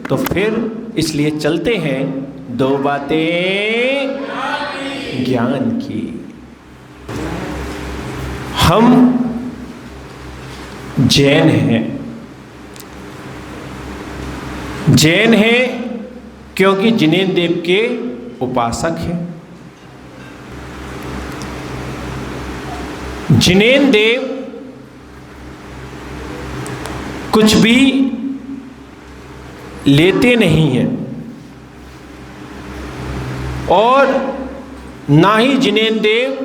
तो फिर इसलिए चलते हैं दो बातें ज्ञान की। हम जैन हैं। जैन हैं क्योंकि जिनेन्द्र देव के उपासक हैं। जिनेन्द्र देव कुछ भी लेते नहीं हैं और ना ही जिनेन्द्र देव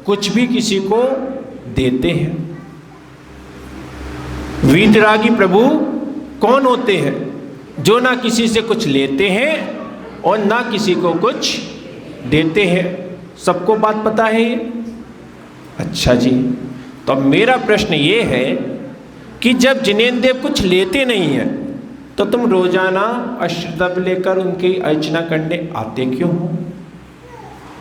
कुछ भी किसी को देते हैं। वीतरागी प्रभु कौन होते हैं? जो ना किसी से कुछ लेते हैं और ना किसी को कुछ देते हैं। सबको बात पता है ये? अच्छा जी, तो अब मेरा प्रश्न ये है कि जब जिनेन्द्र देव कुछ लेते नहीं हैं तो तुम रोजाना अष्टदब लेकर उनकी अर्चना करने आते क्यों हो?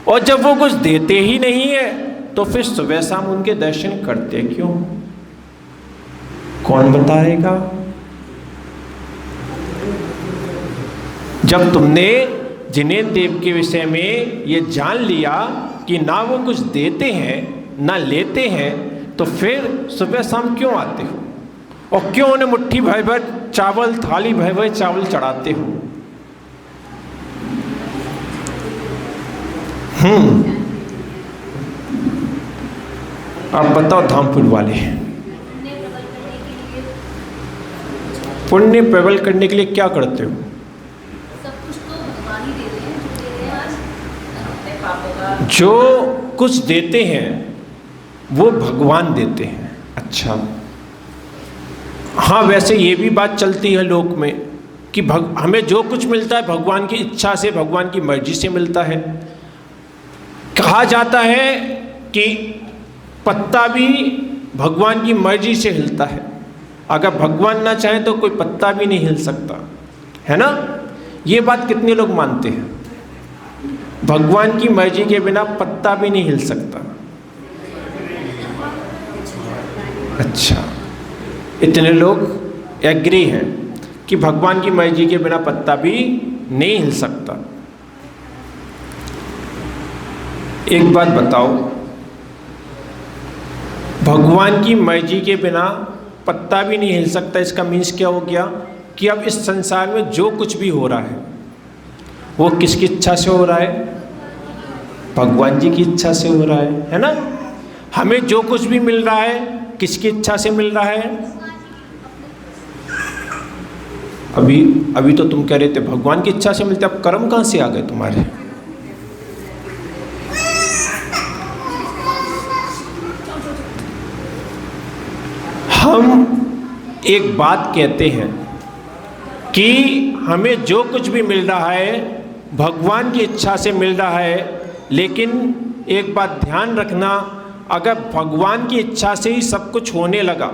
और जब वो कुछ देते ही नहीं है तो फिर सुबह शाम उनके दर्शन करते क्यों? कौन बताएगा? जब तुमने जिनेन्द्र देव के विषय में ये जान लिया कि ना वो कुछ देते हैं ना लेते हैं, तो फिर सुबह शाम क्यों आते हो और क्यों उन्हें मुट्ठी भर भर चावल, थाली भर भर चावल चढ़ाते हो? आप बताओ धामपुर वाले, पुण्य प्रबल करने के लिए क्या करते हो? सब कुछ तो भगवान ही देते हैं, जो देते हैं आज अपने पापों का। जो कुछ देते हैं वो भगवान देते हैं। अच्छा, हाँ, वैसे ये भी बात चलती है लोक में कि हमें जो कुछ मिलता है भगवान की इच्छा से, भगवान की मर्जी से मिलता है। कहा जाता है कि पत्ता भी भगवान की मर्जी से हिलता है। अगर भगवान ना चाहे तो कोई पत्ता भी नहीं हिल सकता, है ना? ये बात कितने लोग मानते हैं? भगवान की मर्जी के बिना पत्ता भी नहीं हिल सकता। अच्छा, इतने लोग एग्री हैं कि भगवान की मर्जी के बिना पत्ता भी नहीं हिल सकता। एक बात बताओ, भगवान की मर्जी के बिना पत्ता भी नहीं हिल सकता, इसका मीन्स क्या हो गया कि अब इस संसार में जो कुछ भी हो रहा है वो किसकी इच्छा से हो रहा है? भगवान जी की इच्छा से हो रहा है ना? हमें जो कुछ भी मिल रहा है किसकी इच्छा से मिल रहा है? अभी तो तुम कह रहे थे भगवान की इच्छा से मिलते, अब कर्म कहाँ से आ गए तुम्हारे? हम एक बात कहते हैं कि हमें जो कुछ भी मिल रहा है भगवान की इच्छा से मिल रहा है, लेकिन एक बात ध्यान रखना, अगर भगवान की इच्छा से ही सब कुछ होने लगा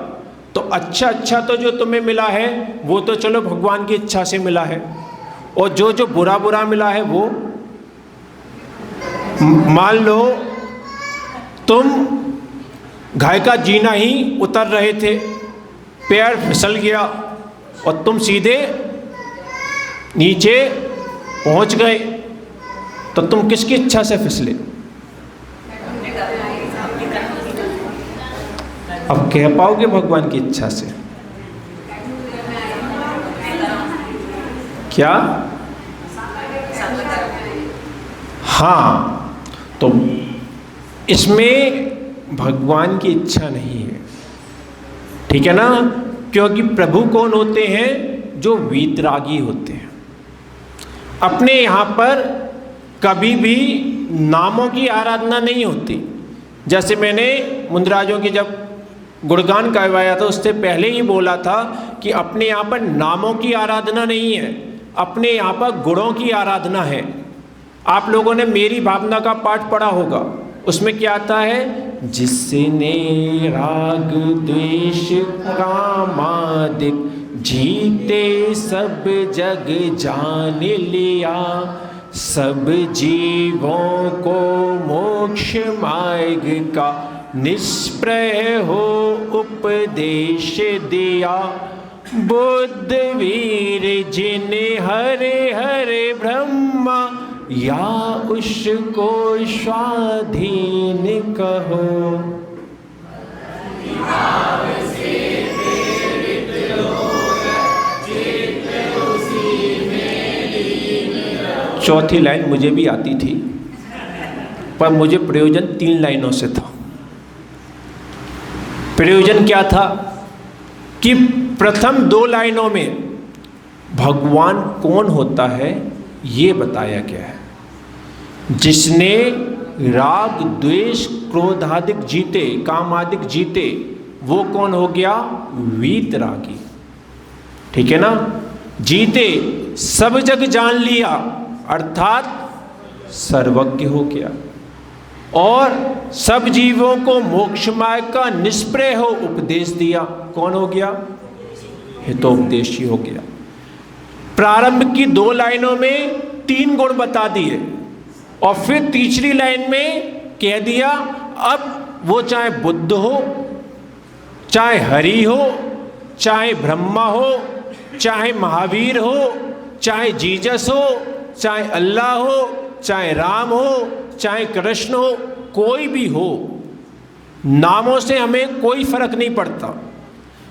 तो अच्छा तो जो तुम्हें मिला है वो तो चलो भगवान की इच्छा से मिला है, और जो बुरा मिला है वो, मान लो तुम घाय का जीना ही उतर रहे थे, पैर फिसल गया और तुम सीधे नीचे पहुंच गए, तो तुम किसकी इच्छा से फिसले? अब कह पाओगे भगवान की इच्छा से? क्या? हाँ, तो इसमें भगवान की इच्छा नहीं है, ठीक है ना? क्योंकि प्रभु कौन होते हैं? जो वीतरागी होते हैं। अपने यहाँ पर कभी भी नामों की आराधना नहीं होती। जैसे मैंने मुंदराजों की जब गुणगान करवाया था उससे पहले ही बोला था कि अपने यहाँ पर नामों की आराधना नहीं है, अपने यहाँ पर गुणों की आराधना है। आप लोगों ने मेरी भावना का पाठ पढ़ा होगा, उसमें क्या आता है? जिसने राग द्वेष कामादिक जीते सब जग जान लिया, सब जीवों को मोक्ष मार्ग का निष्प्रय हो उपदेश दिया। बुद्ध वीर जिन हरे हरे ब्रह्मा, या उसको स्वाधीन कहो। चौथी लाइन मुझे भी आती थी, पर मुझे प्रयोजन 3 लाइनों से था। प्रयोजन क्या था कि प्रथम 2 लाइनों में भगवान कौन होता है ये बताया गया है। जिसने राग द्वेष क्रोध आदिक जीते, काम आदिक जीते, वो कौन हो गया? वीतरागी। ठीक है ना? जीते, सब जग जान लिया, अर्थात सर्वज्ञ हो गया, और सब जीवों को मोक्ष मार्ग का निष्प्रय हो उपदेश दिया। कौन हो गया? हितोपदेशी हो गया। प्रारंभ की 2 लाइनों में 3 गुण बता दिए, और फिर तीसरी लाइन में कह दिया अब वो चाहे बुद्ध हो, चाहे हरि हो, चाहे ब्रह्मा हो, चाहे महावीर हो, चाहे जीसस हो, चाहे अल्लाह हो, चाहे राम हो, चाहे कृष्ण हो, कोई भी हो, नामों से हमें कोई फर्क नहीं पड़ता,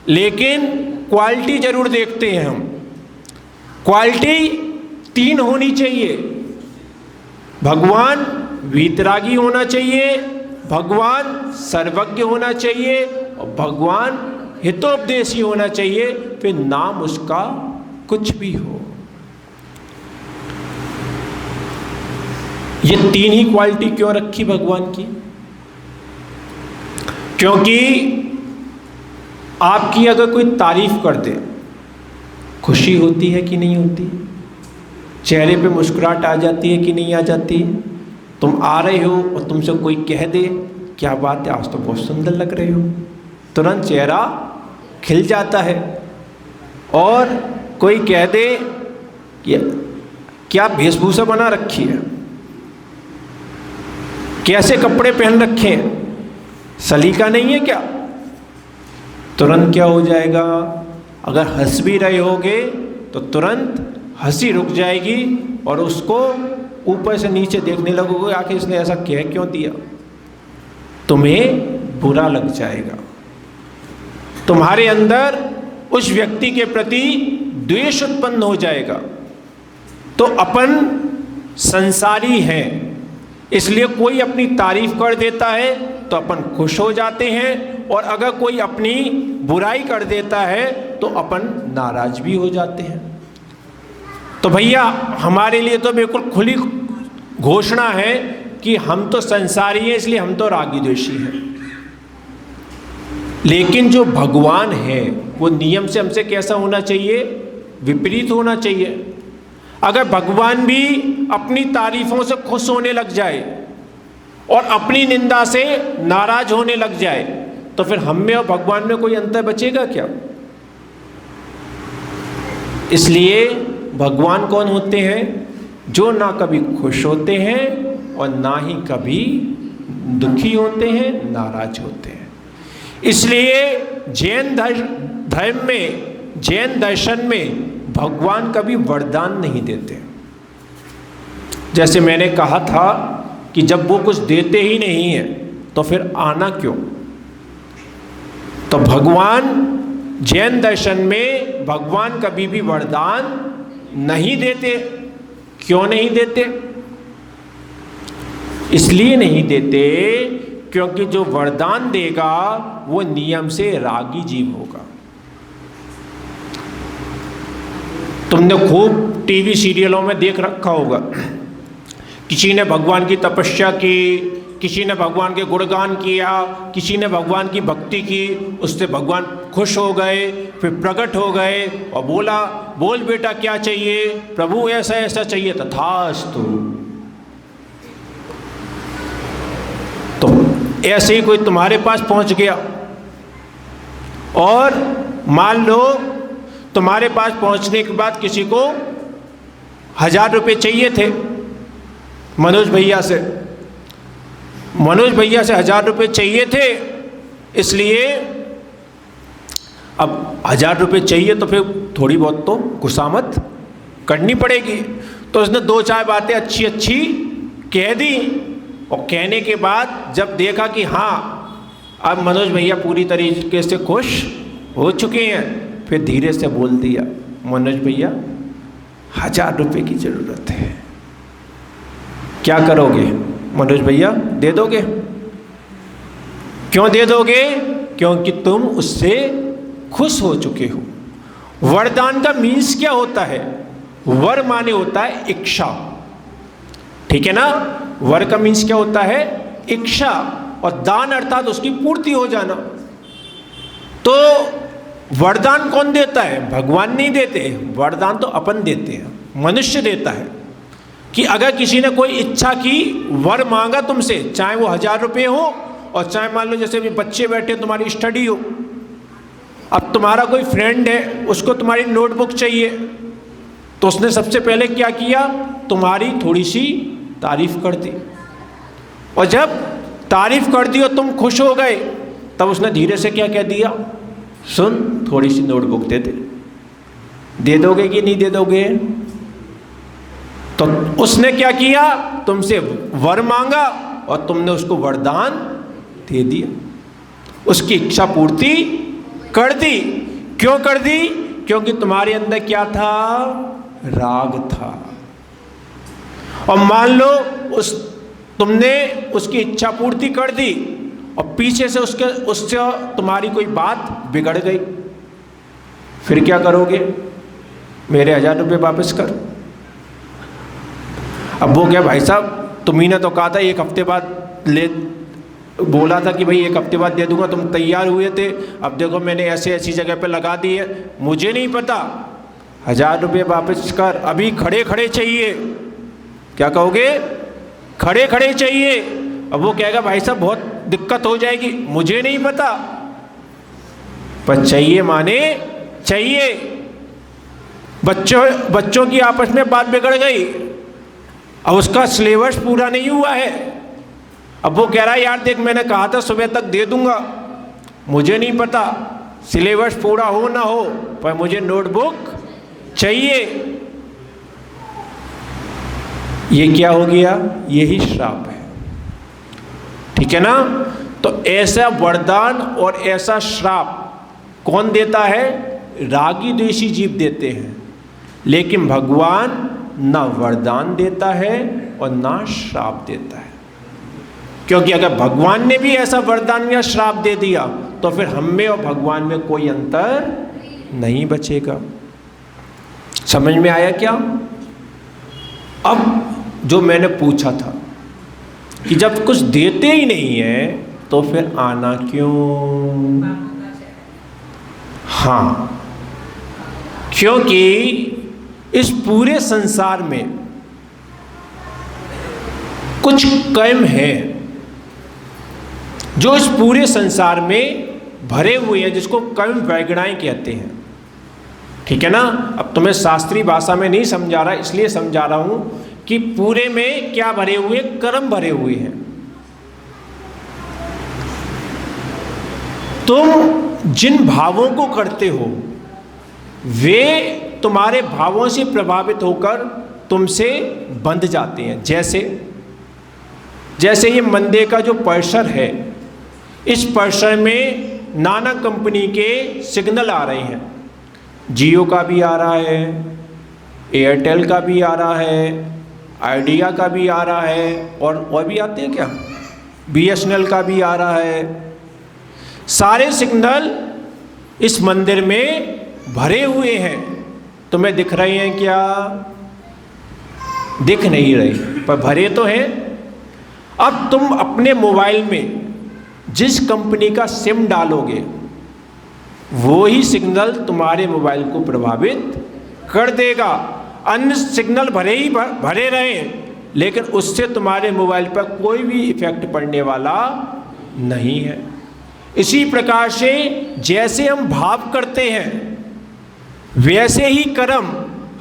लेकिन क्वालिटी जरूर देखते हैं हम। क्वालिटी 3 होनी चाहिए। भगवान वीतरागी होना चाहिए, भगवान सर्वज्ञ होना चाहिए, और भगवान हितोपदेशी होना चाहिए, फिर नाम उसका कुछ भी हो। ये 3 ही क्वालिटी क्यों रखी भगवान की? क्योंकि आपकी अगर कोई तारीफ कर दे, खुशी होती है कि नहीं होती? चेहरे पे मुस्कुराहट आ जाती है कि नहीं आ जाती? तुम आ रहे हो और तुमसे कोई कह दे क्या बात है, आज तो बहुत सुंदर लग रहे हो, तुरंत चेहरा खिल जाता है। और कोई कह दे कि क्या वेशभूषा बना रखी है, कैसे कपड़े पहन रखे हैं, सलीका नहीं है क्या? तुरंत क्या हो जाएगा? अगर हंस भी रहे होगे तो तुरंत हंसी रुक जाएगी, और उसको ऊपर से नीचे देखने लगोगे, आखिर इसने ऐसा कह क्यों दिया? तुम्हें बुरा लग जाएगा, तुम्हारे अंदर उस व्यक्ति के प्रति द्वेष उत्पन्न हो जाएगा। तो अपन संसारी हैं, इसलिए कोई अपनी तारीफ कर देता है तो अपन खुश हो जाते हैं, और अगर कोई अपनी बुराई कर देता है तो अपन नाराज भी हो जाते हैं। तो भैया हमारे लिए तो बिल्कुल खुली घोषणा है कि हम तो संसारी हैं, इसलिए हम तो रागी द्वेषी हैं। लेकिन जो भगवान है वो नियम से हमसे कैसा होना चाहिए? विपरीत होना चाहिए। अगर भगवान भी अपनी तारीफों से खुश होने लग जाए और अपनी निंदा से नाराज होने लग जाए, तो फिर हम में और भगवान में कोई अंतर बचेगा क्या? इसलिए भगवान कौन होते हैं? जो ना कभी खुश होते हैं और ना ही कभी दुखी होते हैं, नाराज होते हैं। इसलिए जैन धर्म में, जैन दर्शन में भगवान कभी वरदान नहीं देते। जैसे मैंने कहा था कि जब वो कुछ देते ही नहीं है तो फिर आना क्यों? तो भगवान जैन दर्शन में भगवान कभी भी वरदान नहीं देते। क्यों नहीं देते? इसलिए नहीं देते क्योंकि जो वरदान देगा वो नियम से रागी जीव होगा। तुमने खूब टीवी सीरियलों में देख रखा होगा, किसी ने भगवान की तपस्या की, किसी ने भगवान के गुणगान किया, किसी ने भगवान की भक्ति की, उससे भगवान खुश हो गए, फिर प्रकट हो गए और बोला, बोल बेटा क्या चाहिए? प्रभु ऐसा ऐसा चाहिए, तथास्तु। तो ऐसे ही कोई तुम्हारे पास पहुंच गया, और मान लो तुम्हारे पास पहुंचने के बाद किसी को 1000 रुपये चाहिए थे मनोज भैया से। मनोज भैया से 1000 रुपये चाहिए थे, इसलिए अब 1000 रुपये चाहिए तो फिर थोड़ी बहुत तो खुशामद करनी पड़ेगी। तो उसने 2-4 बातें अच्छी अच्छी कह दी, और कहने के बाद जब देखा कि हाँ अब मनोज भैया पूरी तरीके से खुश हो चुके हैं, फिर धीरे से बोल दिया, मनोज भैया 1000 रुपये की ज़रूरत है, क्या करोगे? मनोज भैया दे दोगे? क्यों दे दोगे? क्योंकि तुम उससे खुश हो चुके हो। वरदान का मीन्स क्या होता है? वर माने होता है इच्छा, ठीक है ना? वर का मीन्स क्या होता है? इच्छा, और दान अर्थात उसकी पूर्ति हो जाना। तो वरदान कौन देता है? भगवान नहीं देते, वरदान तो अपन देते हैं, मनुष्य देता है। कि अगर किसी ने कोई इच्छा की, वर मांगा तुमसे, चाहे वो 1000 रुपये हो, और चाहे मान लो जैसे भी बच्चे बैठे तुम्हारी स्टडी हो, अब तुम्हारा कोई फ्रेंड है, उसको तुम्हारी नोटबुक चाहिए, तो उसने सबसे पहले क्या किया? तुम्हारी थोड़ी सी तारीफ कर दी, और जब तारीफ कर दी और तुम खुश हो गए, तब उसने धीरे से क्या कह दिया? सुन, थोड़ी सी नोटबुक दे दे। दे दोगे कि नहीं दे दोगे? तो उसने क्या किया? तुमसे वर मांगा और तुमने उसको वरदान दे दिया, उसकी इच्छा पूर्ति कर दी। क्यों कर दी? क्योंकि तुम्हारे अंदर क्या था? राग था। और मान लो तुमने उसकी इच्छा पूर्ति कर दी, और पीछे से उससे तुम्हारी कोई बात बिगड़ गई, फिर क्या करोगे? मेरे 1000 रुपये वापस कर। अब वो क्या, भाई साहब तुम्ही ने तो कहा था 1 हफ्ते बाद ले, बोला था कि भाई 1 हफ्ते बाद दे दूंगा, तुम तैयार हुए थे, अब देखो मैंने ऐसे ऐसी जगह पे लगा दी है, मुझे नहीं पता, 1000 रुपये वापस कर, अभी खड़े खड़े चाहिए। क्या कहोगे? खड़े खड़े चाहिए। अब वो कहेगा भाई साहब बहुत दिक्कत हो जाएगी, मुझे नहीं पता, पर चाहिए माने चाहिए। बच्चों की आपस में बात बिगड़ गई, अब उसका सिलेबस पूरा नहीं हुआ है, अब वो कह रहा है यार देख मैंने कहा था सुबह तक दे दूंगा, मुझे नहीं पता सिलेबस पूरा हो ना हो, पर मुझे नोटबुक चाहिए। ये क्या हो गया? यही श्राप है, ठीक है ना? तो ऐसा वरदान और ऐसा श्राप कौन देता है? रागी द्वेषी जीव देते हैं। लेकिन भगवान ना वरदान देता है और ना श्राप देता है, क्योंकि अगर भगवान ने भी ऐसा वरदान या श्राप दे दिया तो फिर हम में और भगवान में कोई अंतर नहीं बचेगा। समझ में आया क्या? अब जो मैंने पूछा था कि जब कुछ देते ही नहीं है तो फिर आना क्यों? हाँ, क्योंकि इस पूरे संसार में कुछ कर्म है जो इस पूरे संसार में भरे हुए हैं, जिसको कर्म वैगणाएं कहते हैं, ठीक है ना? अब तुम्हें शास्त्रीय भाषा में नहीं समझा रहा, इसलिए समझा रहा हूं कि पूरे में क्या भरे हुए? कर्म भरे हुए हैं। तुम जिन भावों को करते हो वे तुम्हारे भावों से प्रभावित होकर तुमसे बंध जाते हैं। जैसे ये मंदे का जो परिसर है, इस परिसर में नाना कंपनी के सिग्नल आ रहे हैं, जियो का भी आ रहा है, एयरटेल का भी आ रहा है, आइडिया का भी आ रहा है, और भी आते हैं क्या, BSNL का भी आ रहा है। सारे सिग्नल इस मंदिर में भरे हुए हैं। तुम्हें दिख रहे हैं क्या? दिख नहीं रहे, पर भरे तो हैं। अब तुम अपने मोबाइल में जिस कंपनी का सिम डालोगे वो ही सिग्नल तुम्हारे मोबाइल को प्रभावित कर देगा। अन्य सिग्नल भरे रहें, लेकिन उससे तुम्हारे मोबाइल पर कोई भी इफेक्ट पड़ने वाला नहीं है। इसी प्रकार से जैसे हम भाव करते हैं वैसे ही कर्म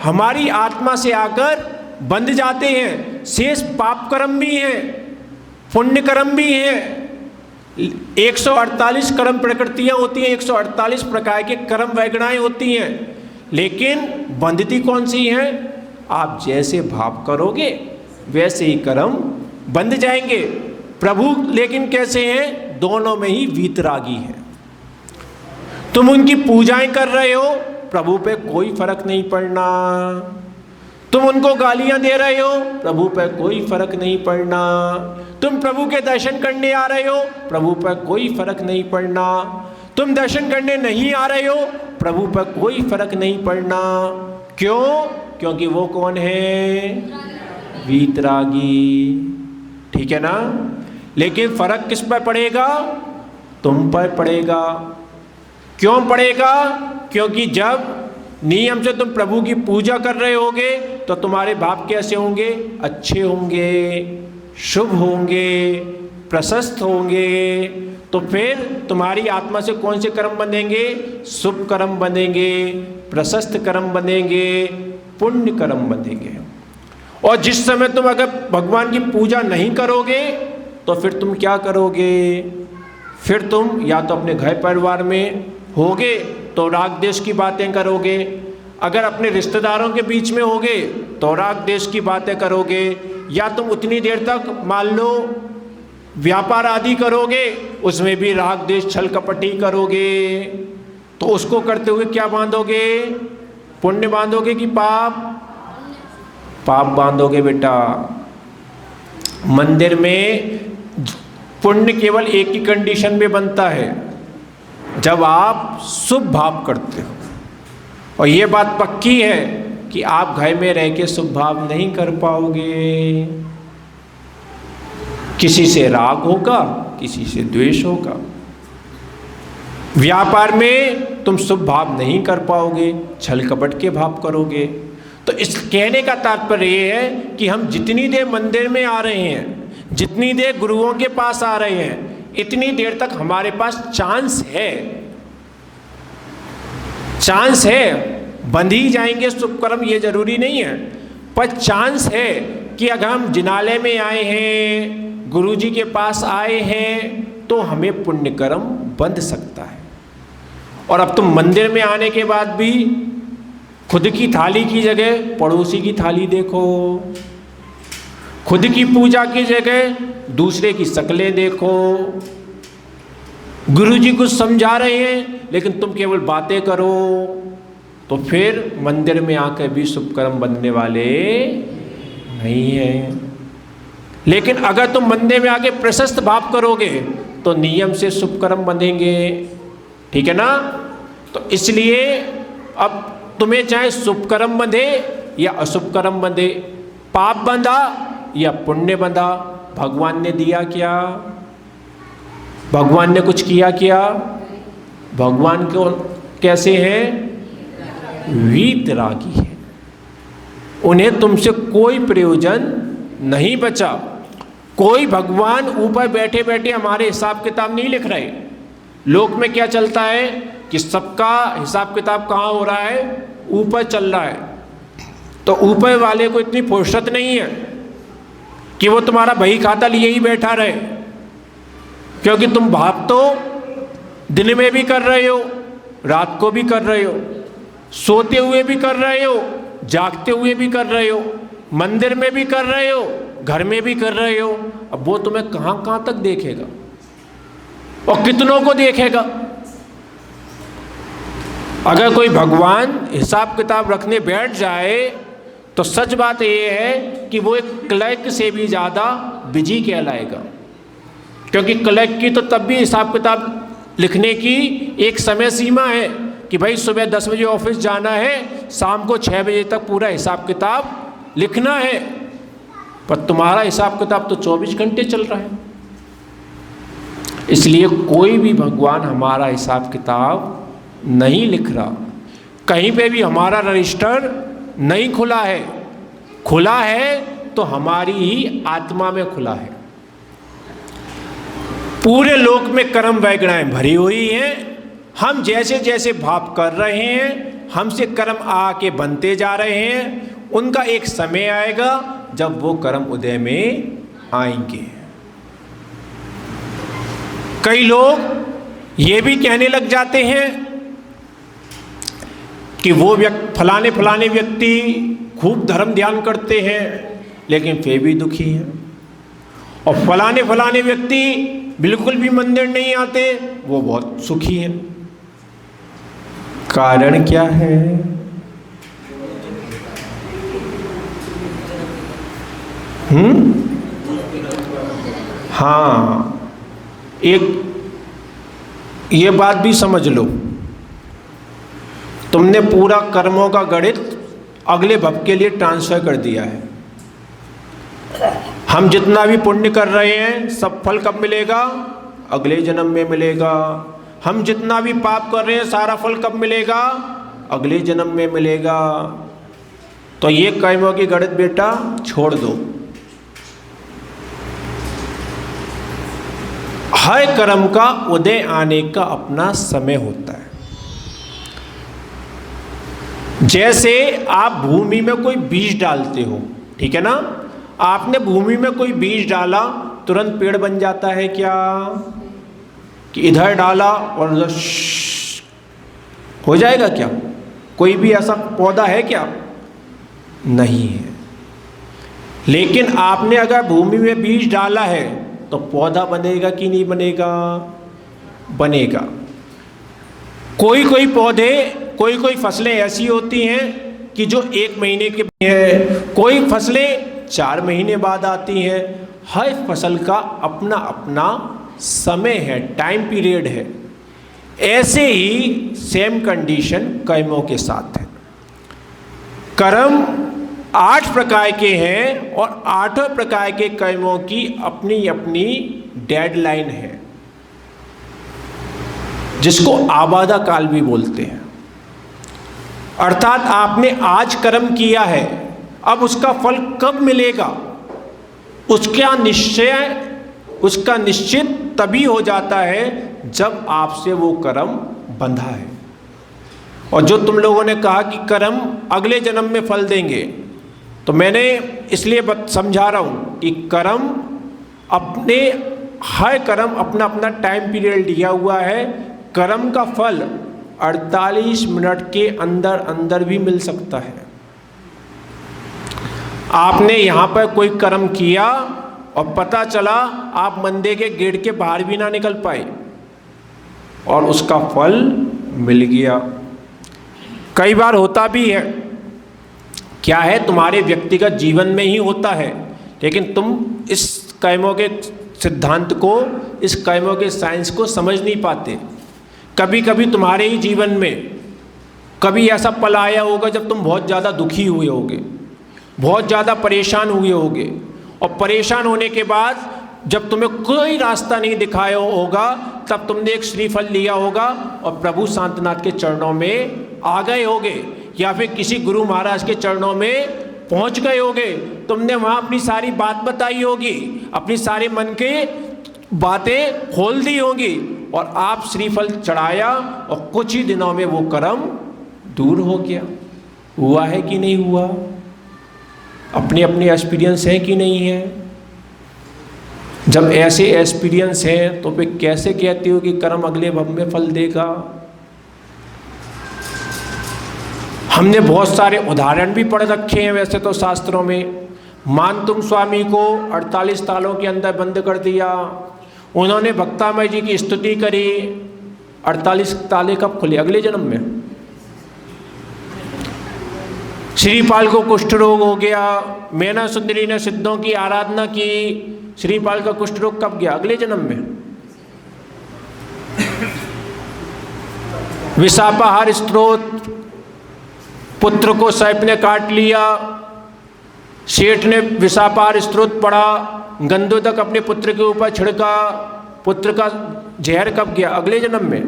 हमारी आत्मा से आकर बंध जाते हैं। शेष पाप कर्म भी हैं, पुण्य कर्म भी हैं, 148 कर्म प्रकृतियां होती हैं, 148 प्रकार के कर्म वैगणाएं होती हैं, लेकिन बंधती कौन सी हैं? आप जैसे भाव करोगे वैसे ही कर्म बंध जाएंगे। प्रभु लेकिन कैसे हैं? दोनों में ही वीतरागी है। तुम उनकी पूजाएं कर रहे हो, प्रभु पे कोई फर्क नहीं पड़ना। तुम उनको गालियां दे रहे हो, प्रभु पे कोई फर्क नहीं पड़ना। तुम प्रभु के दर्शन करने आ रहे हो, प्रभु पर कोई फर्क नहीं पड़ना। तुम दर्शन करने नहीं आ रहे हो, प्रभु पर कोई फर्क नहीं पड़ना। क्यों? क्योंकि वो कौन है? वीतरागी। ठीक है ना? लेकिन फर्क किस पर पड़ेगा? तुम पर पड़ेगा। क्यों पड़ेगा? क्योंकि जब नियम से तुम प्रभु की पूजा कर रहे होगे तो तुम्हारे भाव कैसे होंगे? अच्छे होंगे, शुभ होंगे, प्रशस्त होंगे। तो फिर तुम्हारी आत्मा से कौन से कर्म बनेंगे? शुभ कर्म बनेंगे, प्रशस्त कर्म बनेंगे, पुण्य कर्म बनेंगे। और जिस समय तुम अगर भगवान की पूजा नहीं करोगे तो फिर तुम क्या करोगे? फिर तुम या तो अपने घर परिवार में होगे तो राग देश की बातें करोगे, अगर अपने रिश्तेदारों के बीच में होगे तो राग देश की बातें करोगे, या तुम उतनी देर तक मान लो व्यापार आदि करोगे, उसमें भी राग देश छल कपटी करोगे। तो उसको करते हुए क्या बांधोगे? पुण्य बांधोगे कि पाप? पाप बांधोगे बेटा। मंदिर में पुण्य केवल एक ही कंडीशन में बनता है, जब आप शुभ भाव करते हो। और ये बात पक्की है कि आप घर में रह के शुभ भाव नहीं कर पाओगे। किसी से राग होगा, किसी से द्वेष होगा। व्यापार में तुम शुभ भाव नहीं कर पाओगे, छल कपट के भाव करोगे। तो इस कहने का तात्पर्य ये है कि हम जितनी देर मंदिर में आ रहे हैं, जितनी देर गुरुओं के पास आ रहे हैं, इतनी देर तक हमारे पास चांस है, चांस है। बंध ही जाएंगे शुभ कर्म ये जरूरी नहीं है, पर चांस है कि अगर हम जिनालय में आए हैं, गुरुजी के पास आए हैं, तो हमें पुण्य कर्म बंध सकता है। और अब तुम मंदिर में आने के बाद भी खुद की थाली की जगह पड़ोसी की थाली देखो, खुद की पूजा की जगह दूसरे की शक्लें देखो। गुरुजी कुछ समझा रहे हैं लेकिन तुम केवल बातें करो, तो फिर मंदिर में आकर भी शुभ कर्म बनने वाले नहीं हैं। लेकिन अगर तुम मंदिर में आके प्रशस्त भाव करोगे तो नियम से शुभ कर्म बनेंगे। ठीक है ना? तो इसलिए अब तुम्हें चाहे शुभ कर्म बंधे या अशुभ कर्म बंधे, पाप बंधा या पुण्य बंधा, भगवान ने दिया क्या? भगवान ने कुछ किया क्या? भगवान को कैसे हैं? वीतरागी है। उन्हें तुमसे कोई प्रयोजन नहीं बचा। कोई भगवान ऊपर बैठे बैठे हमारे हिसाब किताब नहीं लिख रहे। लोक में क्या चलता है कि सबका हिसाब किताब कहाँ हो रहा है? ऊपर चल रहा है। तो ऊपर वाले को इतनी फुर्सत नहीं है कि वो तुम्हारा बही खाता लिए ही बैठा रहे, क्योंकि तुम भाव तो दिन में भी कर रहे हो, रात को भी कर रहे हो, सोते हुए भी कर रहे हो, जागते हुए भी कर रहे हो, मंदिर में भी कर रहे हो, घर में भी कर रहे हो। अब वो तुम्हें कहाँ कहाँ तक देखेगा और कितनों को देखेगा? अगर कोई भगवान हिसाब किताब रखने बैठ जाए तो सच बात ये है कि वो एक क्लर्क से भी ज़्यादा बिजी कहलाएगा, क्योंकि क्लर्क की तो तब भी हिसाब किताब लिखने की एक समय सीमा है कि भाई सुबह 10 बजे ऑफिस जाना है, शाम को 6 बजे तक पूरा हिसाब किताब लिखना है। पर तुम्हारा हिसाब किताब तो 24 घंटे चल रहा है। इसलिए कोई भी भगवान हमारा हिसाब किताब नहीं लिख रहा, कहीं पे भी हमारा रजिस्टर नहीं खुला है। खुला है तो हमारी ही आत्मा में खुला है। पूरे लोक में कर्म वैगणाएं भरी हुई हैं। हम जैसे जैसे भाव कर रहे हैं, हमसे कर्म आके बनते जा रहे हैं। उनका एक समय आएगा जब वो कर्म उदय में आएंगे। कई लोग ये भी कहने लग जाते हैं कि वो फलाने फलाने व्यक्ति खूब धर्म ध्यान करते हैं लेकिन फिर भी दुखी हैं, और फलाने फलाने व्यक्ति बिल्कुल भी मंदिर नहीं आते, वो बहुत सुखी हैं। कारण क्या है? हाँ, एक ये बात भी समझ लो, तुमने पूरा कर्मों का गणित अगले भव के लिए ट्रांसफर कर दिया है। हम जितना भी पुण्य कर रहे हैं सब फल कब मिलेगा? अगले जन्म में मिलेगा। हम जितना भी पाप कर रहे हैं सारा फल कब मिलेगा? अगले जन्म में मिलेगा। तो ये कर्मों की गणित बेटा छोड़ दो। हर कर्म का उदय आने का अपना समय होता है। जैसे आप भूमि में कोई बीज डालते हो, ठीक है ना? आपने भूमि में कोई बीज डाला, तुरंत पेड़ बन जाता है क्या? कि इधर डाला और उधर हो जाएगा क्या? कोई भी ऐसा पौधा है क्या? नहीं है। लेकिन आपने अगर भूमि में बीज डाला है तो पौधा बनेगा कि नहीं बनेगा? बनेगा। कोई कोई पौधे, कोई कोई फसलें ऐसी होती हैं कि जो 1 महीने के हैं, कोई फसलें 4 महीने बाद आती हैं। हर फसल का अपना अपना समय है, टाइम पीरियड है। ऐसे ही सेम कंडीशन कर्मों के साथ है। कर्म 8 प्रकार के हैं और 8 प्रकार के कर्मों की अपनी अपनी डेडलाइन है, जिसको आबादा काल भी बोलते हैं। अर्थात आपने आज कर्म किया है, अब उसका फल कब मिलेगा उसका निश्चित तभी हो जाता है जब आपसे वो कर्म बंधा है। और जो तुम लोगों ने कहा कि कर्म अगले जन्म में फल देंगे, तो मैंने इसलिए समझा रहा हूँ कि कर्म हर कर्म अपना अपना टाइम पीरियड दिया हुआ है। कर्म का फल 48 मिनट के अंदर अंदर भी मिल सकता है। आपने यहाँ पर कोई कर्म किया और पता चला आप मंदिर के गेट के बाहर भी ना निकल पाए और उसका फल मिल गया। कई बार होता भी है, क्या है, तुम्हारे व्यक्तिगत जीवन में ही होता है, लेकिन तुम इस कर्मों के सिद्धांत को, इस कर्मों के साइंस को समझ नहीं पाते। कभी कभी तुम्हारे ही जीवन में कभी ऐसा पल आया होगा जब तुम बहुत ज़्यादा दुखी हुए होगे, बहुत ज़्यादा परेशान हुए होगे, और परेशान होने के बाद जब तुम्हें कोई रास्ता नहीं दिखाया होगा तब तुमने एक श्रीफल लिया होगा और प्रभु शांतनाथ के चरणों में आ गए होगे, या फिर किसी गुरु महाराज के चरणों में पहुंच गए होगे। तुमने वहाँ अपनी सारी बात बताई होगी, अपनी सारे मन के बातें खोल दी होगी, और आप श्रीफल चढ़ाया और कुछ ही दिनों में वो कर्म दूर हो गया। हुआ है कि नहीं हुआ? अपने अपने एक्सपीरियंस है कि नहीं है? जब ऐसे एक्सपीरियंस है तो फिर कैसे कहते हो कि कर्म अगले भव में फल देगा? हमने बहुत सारे उदाहरण भी पढ़ रखे हैं वैसे तो शास्त्रों में। मानतुम स्वामी को 48 तालों के अंदर बंद कर दिया, उन्होंने भक्तामय जी की स्तुति करी, 48 ताले कब खुले? अगले जन्म में। श्रीपाल को कुष्ठ रोग हो गया, मैना सुंदरी ने सिद्धों की आराधना की, श्रीपाल का कुष्ठ रोग कब गया? अगले जन्म में। विशापाहार स्त्रोत, पुत्र को सर्प ने काट लिया, सेठ ने विशापाहार स्त्रोत पढ़ा, गंधोदक अपने पुत्र के ऊपर छिड़का, पुत्र का जहर कब गया? अगले जन्म में।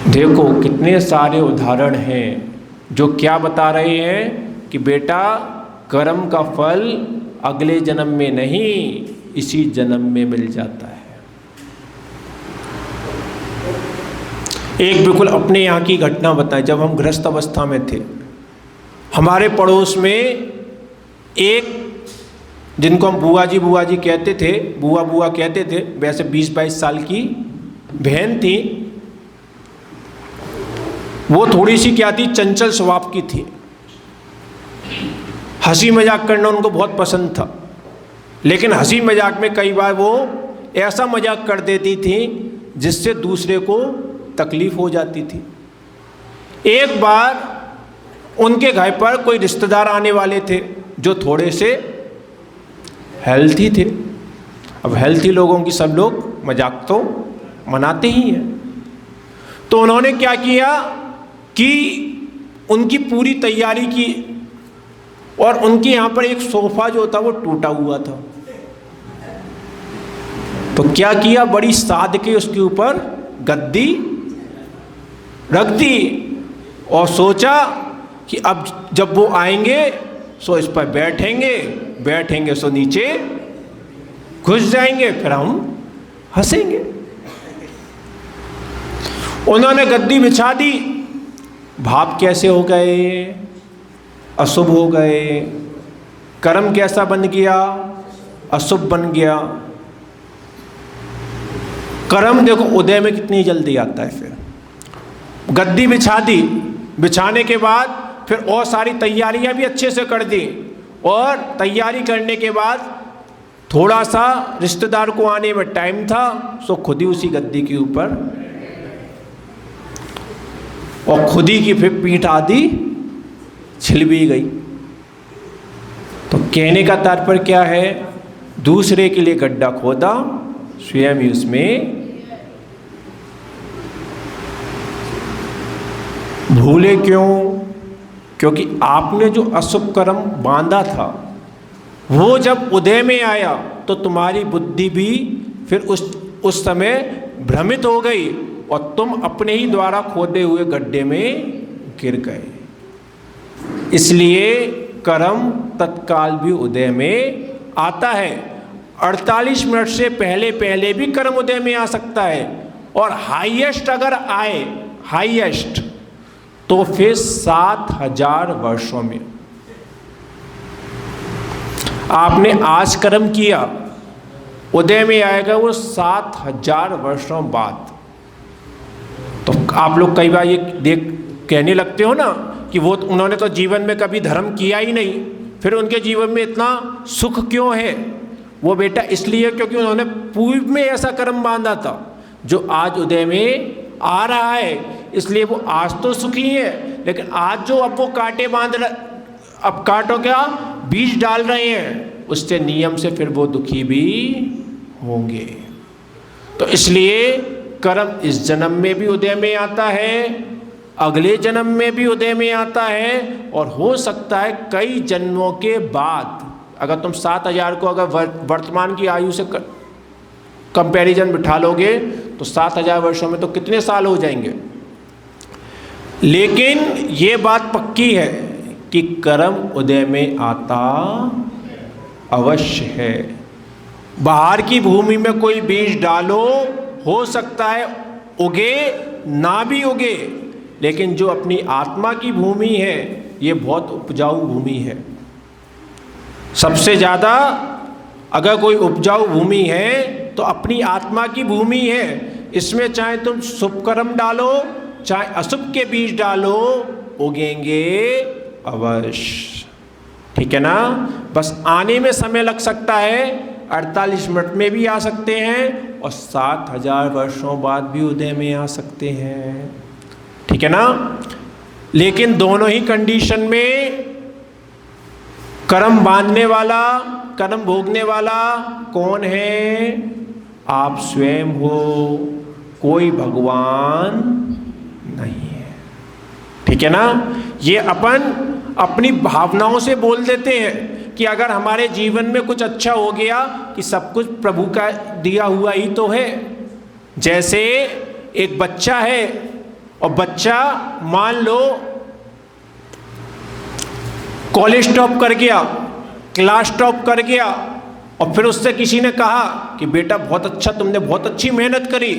देखो कितने सारे उदाहरण हैं जो क्या बता रहे हैं कि बेटा कर्म का फल अगले जन्म में नहीं, इसी जन्म में मिल जाता है। एक बिल्कुल अपने यहाँ की घटना बताएं। जब हम गृहस्थ अवस्था में थे, हमारे पड़ोस में एक जिनको हम बुआ जी कहते थे, बुआ कहते थे, वैसे 20-22 साल की बहन थी। वो थोड़ी सी क्या थी, चंचल स्वभाव की थी। हंसी मजाक करना उनको बहुत पसंद था, लेकिन हंसी मजाक में कई बार वो ऐसा मजाक कर देती थी जिससे दूसरे को तकलीफ हो जाती थी। एक बार उनके घर पर कोई रिश्तेदार आने वाले थे जो थोड़े से हेल्थी थे। अब हेल्थी लोगों की सब लोग मजाक तो मनाते ही हैं। तो उन्होंने क्या किया कि उनकी पूरी तैयारी की, और उनके यहाँ पर एक सोफा जो था वो टूटा हुआ था। तो क्या किया, बड़ी साद के उसके ऊपर गद्दी रख दी और सोचा कि अब जब वो आएंगे सो इस पर बैठेंगे सो नीचे घुस जाएंगे, फिर हम हंसेंगे। उन्होंने गद्दी बिछा दी। भाव कैसे हो गए, अशुभ हो गए। कर्म कैसा बन गया, अशुभ बन गया। कर्म देखो उदय में कितनी जल्दी आता है। फिर गद्दी बिछा दी, बिछाने के बाद फिर और सारी तैयारियां भी अच्छे से कर दी, और तैयारी करने के बाद थोड़ा सा रिश्तेदार को आने में टाइम था, सो खुद ही उसी गद्दी के ऊपर और खुद ही की फिर पीठ आदि छिल भी गई। तो कहने का तात्पर्य क्या है, दूसरे के लिए गड्ढा खोदा, स्वयं ही उसमें भूले। क्यों? क्योंकि आपने जो अशुभ कर्म बांधा था वो जब उदय में आया तो तुम्हारी बुद्धि भी फिर उस समय भ्रमित हो गई और तुम अपने ही द्वारा खोदे हुए गड्ढे में गिर गए। इसलिए कर्म तत्काल भी उदय में आता है। 48 मिनट से पहले भी कर्म उदय में आ सकता है, और हाईएस्ट अगर आए, हाईएस्ट तो फिर 7000 वर्षों में। आपने आज कर्म किया, उदय में आएगा वो 7000 वर्षों बाद। तो आप लोग कई बार ये कहने लगते हो ना कि वो उन्होंने तो जीवन में कभी धर्म किया ही नहीं, फिर उनके जीवन में इतना सुख क्यों है? वो बेटा इसलिए क्योंकि उन्होंने पूर्व में ऐसा कर्म बांधा था जो आज उदय में आ रहा है। इसलिए वो आज तो सुखी है, लेकिन आज जो अब वो कांटे बांध रहे, अब कांटों क्या बीज डाल रहे हैं, उससे नियम से फिर वो दुखी भी होंगे। तो इसलिए कर्म इस जन्म में भी उदय में आता है, अगले जन्म में भी उदय में आता है, और हो सकता है कई जन्मों के बाद। अगर तुम 7000 को अगर वर्तमान की आयु से कंपैरिजन बिठा लोगे तो 7000 वर्षों में तो कितने साल हो जाएंगे। लेकिन ये बात पक्की है कि कर्म उदय में आता अवश्य है। बाहर की भूमि में कोई बीज डालो, हो सकता है उगे ना भी उगे, लेकिन जो अपनी आत्मा की भूमि है ये बहुत उपजाऊ भूमि है। सबसे ज़्यादा अगर कोई उपजाऊ भूमि है तो अपनी आत्मा की भूमि है। इसमें चाहे तुम शुभ कर्म डालो चाहे अशुभ के बीज डालो, उगेंगे अवश्य। ठीक है ना? बस आने में समय लग सकता है, 48 मिनट में भी आ सकते हैं और 7000 वर्षों बाद भी उदय में आ सकते हैं। ठीक है ना? लेकिन दोनों ही कंडीशन में कर्म बांधने वाला, कर्म भोगने वाला कौन है? आप स्वयं हो, कोई भगवान नहीं है। ठीक है ना? ये अपन अपनी भावनाओं से बोल देते हैं कि अगर हमारे जीवन में कुछ अच्छा हो गया कि सब कुछ प्रभु का दिया हुआ ही तो है। जैसे एक बच्चा है और बच्चा मान लो कॉलेज टॉप कर गया, क्लास टॉप कर गया, और फिर उससे किसी ने कहा कि बेटा बहुत अच्छा, तुमने बहुत अच्छी मेहनत करी,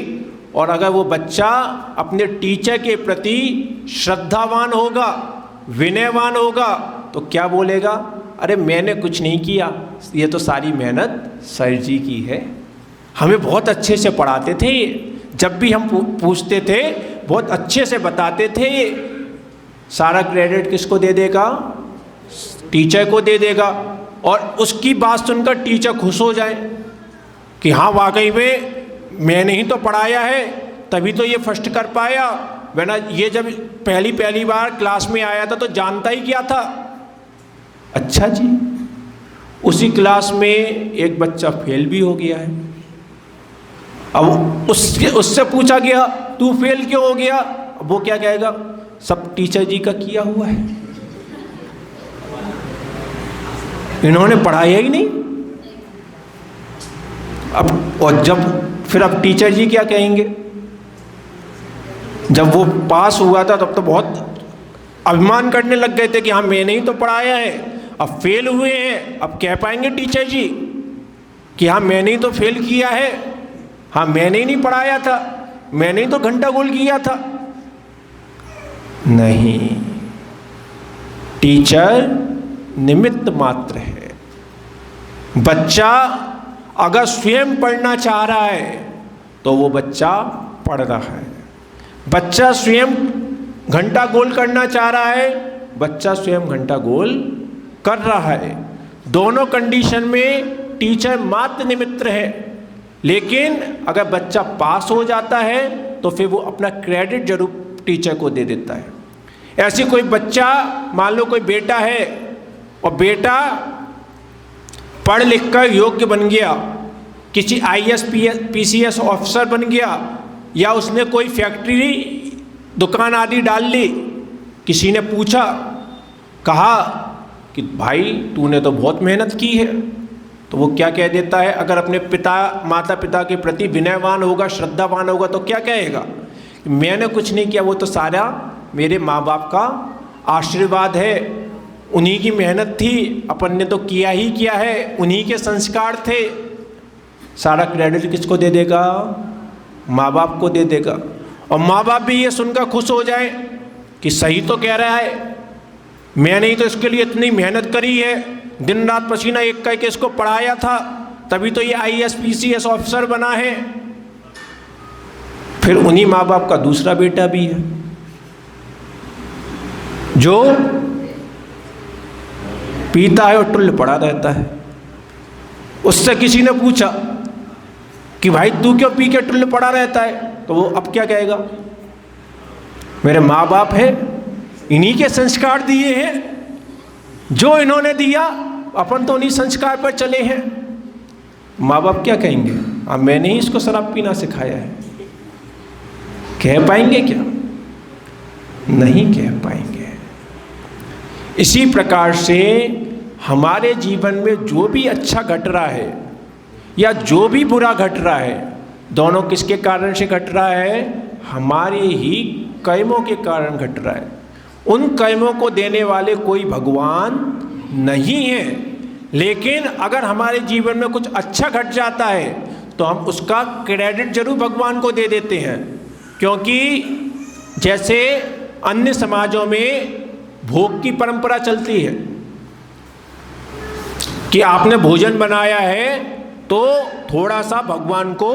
और अगर वो बच्चा अपने टीचर के प्रति श्रद्धावान होगा, विनयवान होगा, तो क्या बोलेगा? अरे मैंने कुछ नहीं किया, ये तो सारी मेहनत सर जी की है। हमें बहुत अच्छे से पढ़ाते थे, जब भी हम पूछते थे बहुत अच्छे से बताते थे। सारा क्रेडिट किसको दे देगा? टीचर को दे देगा। और उसकी बात सुनकर टीचर खुश हो जाए कि हाँ वाकई में मैंने ही तो पढ़ाया है, तभी तो ये फर्स्ट कर पाया, वरना ये जब पहली बार क्लास में आया था तो जानता ही क्या था। अच्छा जी, उसी क्लास में एक बच्चा फेल भी हो गया है। अब उससे पूछा गया तू फेल क्यों हो गया? वो क्या कहेगा? सब टीचर जी का किया हुआ है, इन्होंने पढ़ाया ही नहीं। अब और अब टीचर जी क्या कहेंगे? जब वो पास हुआ था तब तो बहुत अभिमान करने लग गए थे कि हाँ मैंने ही तो पढ़ाया है। अब फेल हुए हैं, अब कह पाएंगे टीचर जी कि हाँ मैंने ही तो फेल किया है, हाँ मैंने ही नहीं पढ़ाया था, मैंने ही तो घंटा गोल किया था? नहीं, टीचर निमित्त मात्र है। बच्चा अगर स्वयं पढ़ना चाह रहा है तो वो बच्चा पढ़ रहा है। बच्चा स्वयं घंटा गोल करना चाह रहा है, बच्चा स्वयं घंटा गोल कर रहा है। दोनों कंडीशन में टीचर मात्र निमित्त है। लेकिन अगर बच्चा पास हो जाता है तो फिर वो अपना क्रेडिट जरूर टीचर को दे देता है। ऐसी कोई बच्चा, मान लो कोई बेटा है और बेटा पढ़ लिख कर योग्य बन गया, किसी IAS PCS ऑफिसर बन गया, या उसने कोई फैक्ट्री दुकान आदि डाल ली। किसी ने पूछा, कहा कि भाई तूने तो बहुत मेहनत की है, तो वो क्या कह देता है? अगर अपने माता पिता के प्रति विनयवान होगा, श्रद्धावान होगा, तो क्या कहेगा? मैंने कुछ नहीं किया, वो तो सारा मेरे माँ बाप का आशीर्वाद है, उन्हीं की मेहनत थी, अपन ने तो किया ही किया है, उन्हीं के संस्कार थे। सारा क्रेडिट किसको दे देगा? माँ बाप को दे देगा। और माँ बाप भी ये सुनकर खुश हो जाए कि सही तो कह रहा है, मैंने ही तो इसके लिए इतनी मेहनत करी है, दिन रात पसीना एक करके इसको पढ़ाया था, तभी तो ये IAS PCS ऑफिसर बना है। फिर उन्हीं माँ बाप का दूसरा बेटा भी है जो पीता है और टुल्ल पड़ा रहता है। उससे किसी ने पूछा कि भाई तू क्यों पी के टुल्ल पड़ा रहता है? तो वो अब क्या कहेगा? मेरे माँ बाप है, इन्हीं के संस्कार दिए हैं, जो इन्होंने दिया अपन तो उन्हीं संस्कार पर चले हैं। माँ बाप क्या कहेंगे? हाँ मैंने ही इसको शराब पीना सिखाया है। कह पाएंगे क्या? नहीं कह पाएंगे। इसी प्रकार से हमारे जीवन में जो भी अच्छा घट रहा है या जो भी बुरा घट रहा है, दोनों किसके कारण से घट रहा है? हमारे ही कर्मों के कारण घट रहा है। उन कर्मों को देने वाले कोई भगवान नहीं है। लेकिन अगर हमारे जीवन में कुछ अच्छा घट जाता है तो हम उसका क्रेडिट जरूर भगवान को दे देते हैं, क्योंकि जैसे अन्य समाजों में भोग की परंपरा चलती है कि आपने भोजन बनाया है तो थोड़ा सा भगवान को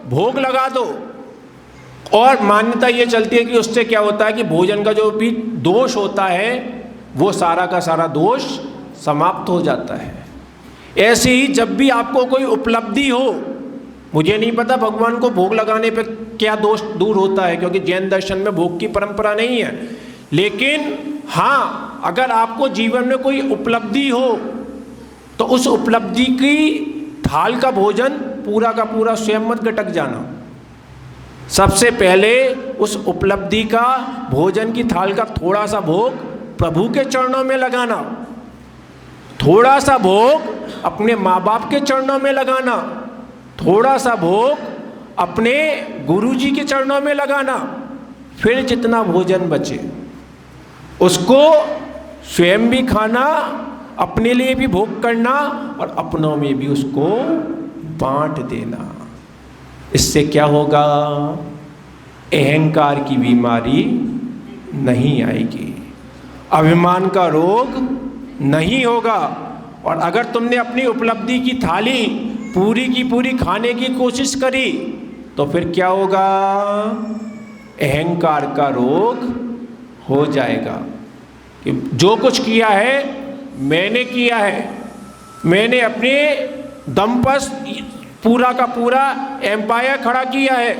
भोग लगा दो, और मान्यता ये चलती है कि उससे क्या होता है कि भोजन का जो भी दोष होता है वो सारा का सारा दोष समाप्त हो जाता है। ऐसे ही जब भी आपको कोई उपलब्धि हो, मुझे नहीं पता भगवान को भोग लगाने पे क्या दोष दूर होता है, क्योंकि जैन दर्शन में भोग की परंपरा नहीं है, लेकिन हाँ अगर आपको जीवन में कोई उपलब्धि हो तो उस उपलब्धि की थाल का भोजन पूरा का पूरा स्वयं मत गटक जाना। सबसे पहले उस उपलब्धि का भोजन की थाल का थोड़ा सा भोग प्रभु के चरणों में लगाना, थोड़ा सा भोग अपने माँ बाप के चरणों में लगाना, थोड़ा सा भोग अपने गुरुजी के चरणों में लगाना। फिर जितना भोजन बचे उसको स्वयं भी खाना, अपने लिए भी भोग करना और अपनों में भी उसको बांट देना। इससे क्या होगा? अहंकार की बीमारी नहीं आएगी, अभिमान का रोग नहीं होगा, और अगर तुमने अपनी उपलब्धि की थाली पूरी की पूरी खाने की कोशिश करी तो फिर क्या होगा? अहंकार का रोग हो जाएगा कि जो कुछ किया है मैंने किया है, मैंने अपने दम पर पूरा का पूरा एम्पायर खड़ा किया है,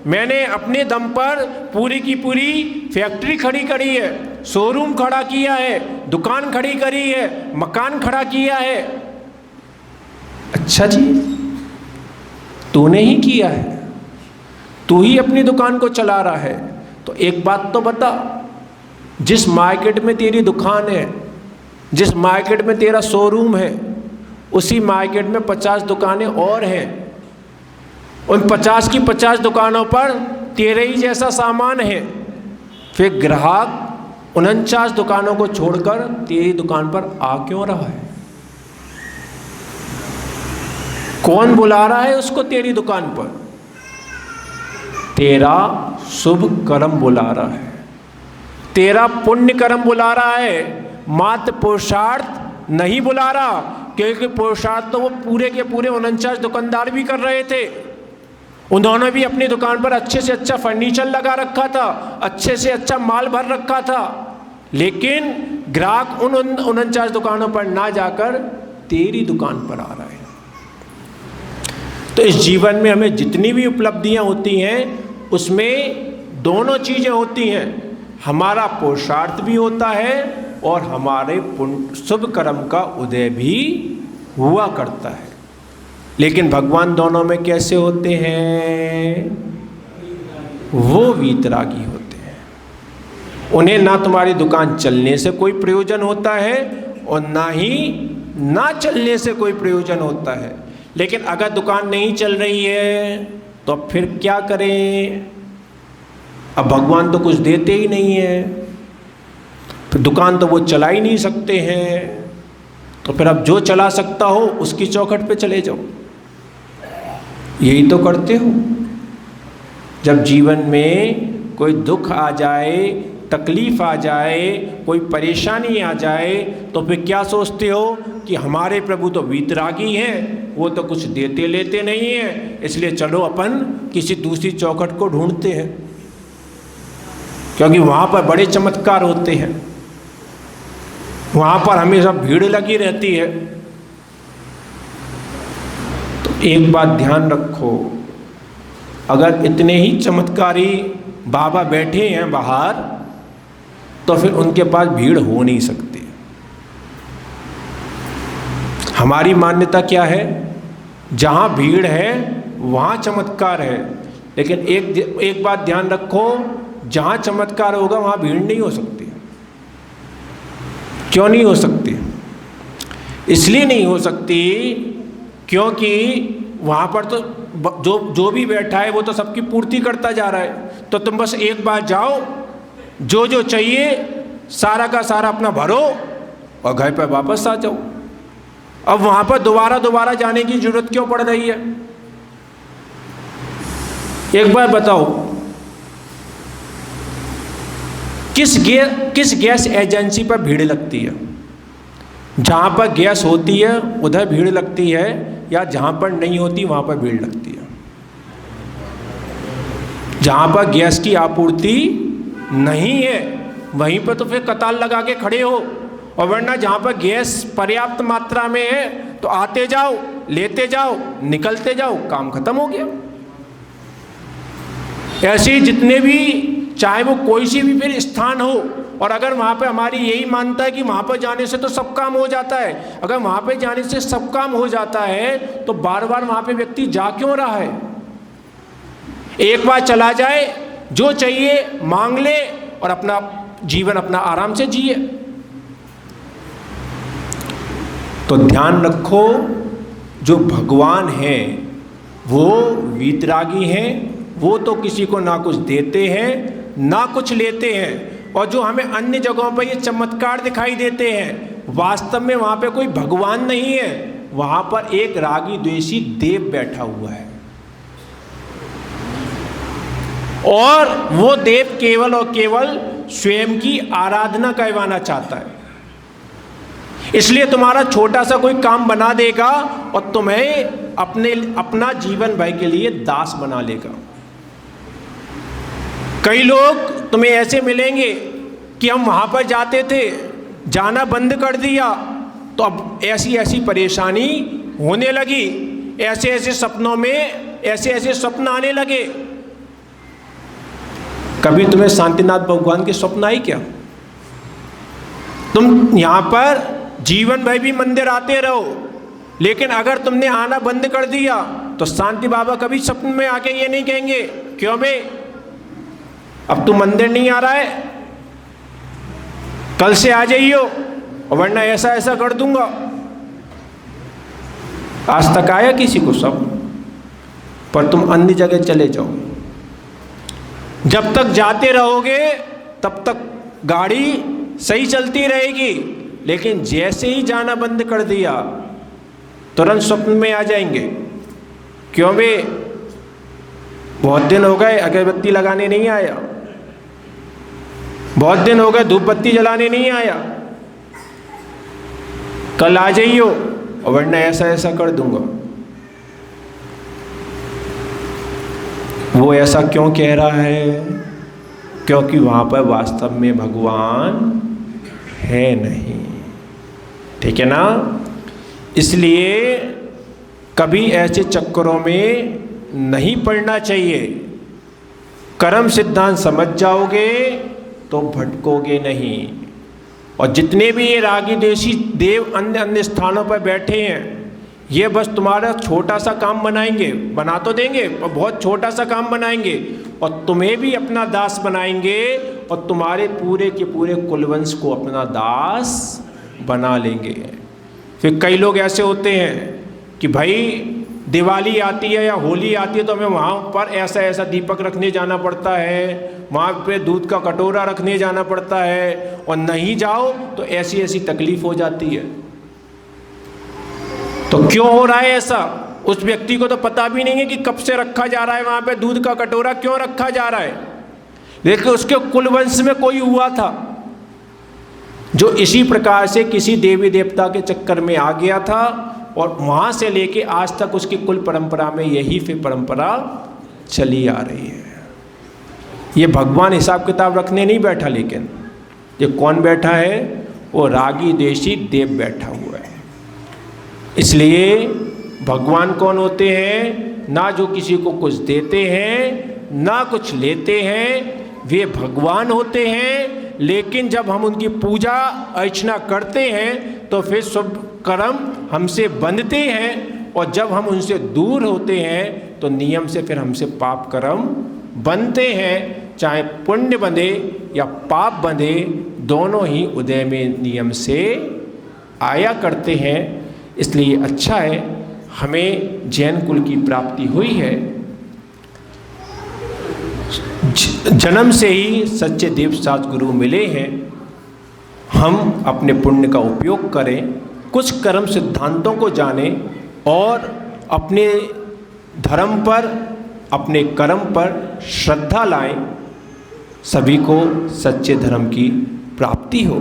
मैंने अपने दम पर पूरी की पूरी फैक्ट्री खड़ी करी है, शोरूम खड़ा किया है, दुकान खड़ी करी है, मकान खड़ा किया है। अच्छा जी, तूने ही किया है, तू ही अपनी दुकान को चला रहा है। तो एक बात तो बता, जिस मार्केट में तेरी दुकान है, जिस मार्केट में तेरा शोरूम है, उसी मार्केट में 50 दुकानें और हैं। उन 50 की 50 दुकानों पर तेरे ही जैसा सामान है, फिर ग्राहक 49 दुकानों को छोड़कर तेरी दुकान पर आ क्यों रहा है? कौन बुला रहा है उसको तेरी दुकान पर? तेरा शुभ कर्म बुला रहा है, तेरा पुण्य कर्म बुला रहा है, मात्र पुरुषार्थ नहीं बुला रहा। क्योंकि पुरुषार्थ तो वो पूरे के पूरे 49 दुकानदार भी कर रहे थे। उन्होंने भी अपनी दुकान पर अच्छे से अच्छा फर्नीचर लगा रखा था, अच्छे से अच्छा माल भर रखा था, लेकिन ग्राहक उन 49 दुकानों पर ना जाकर तेरी दुकान पर आ रहा है। तो इस जीवन में हमें जितनी भी उपलब्धियां होती हैं उसमें दोनों चीज़ें होती हैं, हमारा पुरुषार्थ भी होता है और हमारे शुभ कर्म का उदय भी हुआ करता है। लेकिन भगवान दोनों में कैसे होते हैं? वो वीतरागी होते हैं। उन्हें ना तुम्हारी दुकान चलने से कोई प्रयोजन होता है और ना ही ना चलने से कोई प्रयोजन होता है। लेकिन अगर दुकान नहीं चल रही है तो फिर क्या करें? अब भगवान तो कुछ देते ही नहीं है, फिर दुकान तो वो चला ही नहीं सकते हैं, तो फिर अब जो चला सकता हो उसकी चौखट पे चले जाओ। यही तो करते हो। जब जीवन में कोई दुख आ जाए, तकलीफ आ जाए, कोई परेशानी आ जाए, तो फिर क्या सोचते हो कि हमारे प्रभु तो वीतरागी हैं, वो तो कुछ देते लेते नहीं हैं, इसलिए चलो अपन किसी दूसरी चौखट को ढूंढते हैं, क्योंकि वहाँ पर बड़े चमत्कार होते हैं, वहाँ पर हमेशा भीड़ लगी रहती है। तो एक बात ध्यान रखो, अगर इतने ही चमत्कारी बाबा बैठे हैं बाहर, तो फिर उनके पास भीड़ हो नहीं सकती। हमारी मान्यता क्या है? जहाँ भीड़ है वहाँ चमत्कार है। लेकिन एक बात ध्यान रखो, जहाँ चमत्कार होगा वहाँ भीड़ नहीं हो सकती। क्यों नहीं हो सकती? इसलिए नहीं हो सकती क्योंकि वहाँ पर तो जो भी बैठा है वो तो सबकी पूर्ति करता जा रहा है। तो तुम बस एक बार जाओ, जो जो चाहिए सारा का सारा अपना भरो और घर पर वापस आ जाओ। अब वहाँ पर दोबारा जाने की जरूरत क्यों पड़ रही है? एक बार बताओ, किस गैस एजेंसी पर भीड़ लगती है? जहाँ पर गैस होती है उधर भीड़ लगती है, या जहाँ पर नहीं होती वहाँ पर भीड़ लगती है? जहाँ पर गैस की आपूर्ति नहीं है वहीं पर तो फिर कतार लगा के खड़े हो, और वरना जहाँ पर गैस पर्याप्त मात्रा में है तो आते जाओ, लेते जाओ, निकलते जाओ, काम खत्म हो गया। ऐसे ही जितने भी, चाहे वो कोई सी भी फिर स्थान हो, और अगर वहाँ पे हमारी यही मानता है कि वहाँ पर जाने से तो सब काम हो जाता है, अगर वहाँ पे जाने से सब काम हो जाता है तो बार बार वहाँ पे व्यक्ति जा क्यों रहा है? एक बार चला जाए, जो चाहिए मांग ले और अपना जीवन अपना आराम से जिए। तो ध्यान रखो, जो भगवान हैं वो वीतरागी हैं, वो तो किसी को ना कुछ देते हैं ना कुछ लेते हैं। और जो हमें अन्य जगहों पर ये चमत्कार दिखाई देते हैं, वास्तव में वहाँ पे कोई भगवान नहीं है, वहाँ पर एक रागी द्वेषी देव बैठा हुआ है, और वो देव केवल और केवल स्वयं की आराधना करवाना चाहता है। इसलिए तुम्हारा छोटा सा कोई काम बना देगा और तुम्हें अपना जीवन भर के लिए दास बना लेगा। कई लोग तुम्हें ऐसे मिलेंगे कि हम वहां पर जाते थे, जाना बंद कर दिया, तो अब ऐसी ऐसी परेशानी होने लगी, ऐसे ऐसे सपनों में ऐसे ऐसे स्वप्न आने लगे। कभी तुम्हें शांतिनाथ भगवान के स्वप्न आई क्या? तुम यहां पर जीवन भर भी मंदिर आते रहो, लेकिन अगर तुमने आना बंद कर दिया तो शांति बाबा कभी सपने में आके ये नहीं कहेंगे, क्यों बे अब तू मंदिर नहीं आ रहा है, कल से आ जाइयो, वरना ऐसा ऐसा कर दूंगा। आज तक आया किसी को सब? पर तुम अन्य जगह चले जाओ, जब तक जाते रहोगे तब तक गाड़ी सही चलती रहेगी, लेकिन जैसे ही जाना बंद कर दिया तुरंत स्वप्न में आ जाएंगे। क्यों बे बहुत दिन हो गए अगरबत्ती लगाने नहीं आया, बहुत दिन हो गए धूप बत्ती जलाने नहीं आया, कल आ जाइयो, वरना ऐसा ऐसा कर दूंगा। वो ऐसा क्यों कह रहा है? क्योंकि वहां पर वास्तव में भगवान है नहीं, ठीक है ना। इसलिए कभी ऐसे चक्करों में नहीं पड़ना चाहिए। कर्म सिद्धांत समझ जाओगे तो भटकोगे नहीं। और जितने भी ये रागी देशी देव अन्य अन्य स्थानों पर बैठे हैं, ये बस तुम्हारा छोटा सा काम बनाएंगे, बना तो देंगे और बहुत छोटा सा काम बनाएंगे, और तुम्हें भी अपना दास बनाएंगे और तुम्हारे पूरे के पूरे कुलवंश को अपना दास बना लेंगे। फिर कई लोग ऐसे होते हैं कि भाई दिवाली आती है या होली आती है तो हमें वहाँ पर ऐसा ऐसा दीपक रखने जाना पड़ता है, वहाँ पे दूध का कटोरा रखने जाना पड़ता है, और नहीं जाओ तो ऐसी ऐसी तकलीफ हो जाती है। तो क्यों हो रहा है ऐसा? उस व्यक्ति को तो पता भी नहीं है कि कब से रखा जा रहा है वहाँ पे दूध का कटोरा, क्यों रखा जा रहा है, लेकिन उसके कुलवंश में कोई हुआ था जो इसी प्रकार से किसी देवी देवता के चक्कर में आ गया था, और वहाँ से लेके आज तक उसकी कुल परंपरा में यही फिर परंपरा चली आ रही है। ये भगवान हिसाब किताब रखने नहीं बैठा, लेकिन ये कौन बैठा है? वो रागी देशी देव बैठा हुआ है। इसलिए भगवान कौन होते हैं? ना जो किसी को कुछ देते हैं ना कुछ लेते हैं, वे भगवान होते हैं। लेकिन जब हम उनकी पूजा अर्चना करते हैं तो फिर शुभ कर्म हमसे बंधते हैं, और जब हम उनसे दूर होते हैं तो नियम से फिर हमसे पाप कर्म बनते हैं। चाहे पुण्य बंधे या पाप बंधे, दोनों ही उदय में नियम से आया करते हैं। इसलिए अच्छा है हमें जैन कुल की प्राप्ति हुई है, जन्म से ही सच्चे देव सात गुरु मिले हैं। हम अपने पुण्य का उपयोग करें, कुछ कर्म सिद्धांतों को जानें और अपने धर्म पर अपने कर्म पर श्रद्धा लाएं, सभी को सच्चे धर्म की प्राप्ति हो।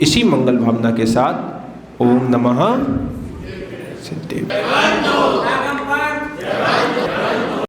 इसी मंगल भावना के साथ ओम नमः सिद्धेश्वर।